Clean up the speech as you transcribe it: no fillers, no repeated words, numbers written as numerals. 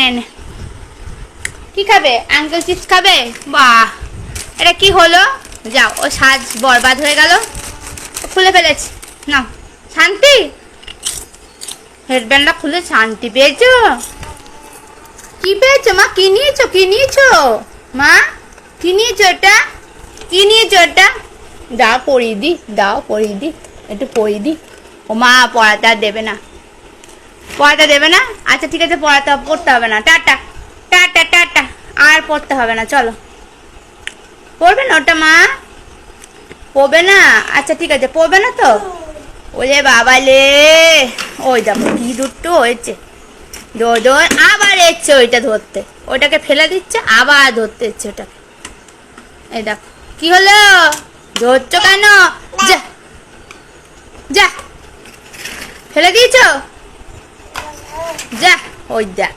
নে নে কি খাবে? আঙ্কেল চিপস খাবে? বাহ, এটা কি হলো? যাও, ও সাজ বরবাদ হয়ে গেল, খুলে ফেলেছি। নাও শান্তি, হেডব্যান্ডটা খুলে শান্তি পেয়েছো? কি পেয়েছো মা? কি নিয়েছো? কি নিয়েছো মা? কি নিয়েছো এটা? কি নিয়েছো এটা? দাও পরিয়ে দি, দাও পরিয়ে দি, একটু পরিয়ে দি। ও মা পড়াতে আর দেবে না, পড়াতে দেবে না? আচ্ছা ঠিক আছে, পড়তে হবে না, টাটা টাটা টাটা, আর পড়তে হবে না, চলো। পড়বে না ওটা মা? পড়বে না? আচ্ছা ঠিক আছে, পড়বে না তো? ওরে বাবা লে, ওই দেখো কি দুটো হয়েছে, আবার এসছে ওইটা ধরতে, ওইটাকে ফেলে দিচ্ছে, আবার ধরতে এসছে ওটাকে। এই দেখো কি হলো, ধরছো কেন? যা যা, ফেলে দিয়েছ, যা। ওই দেখ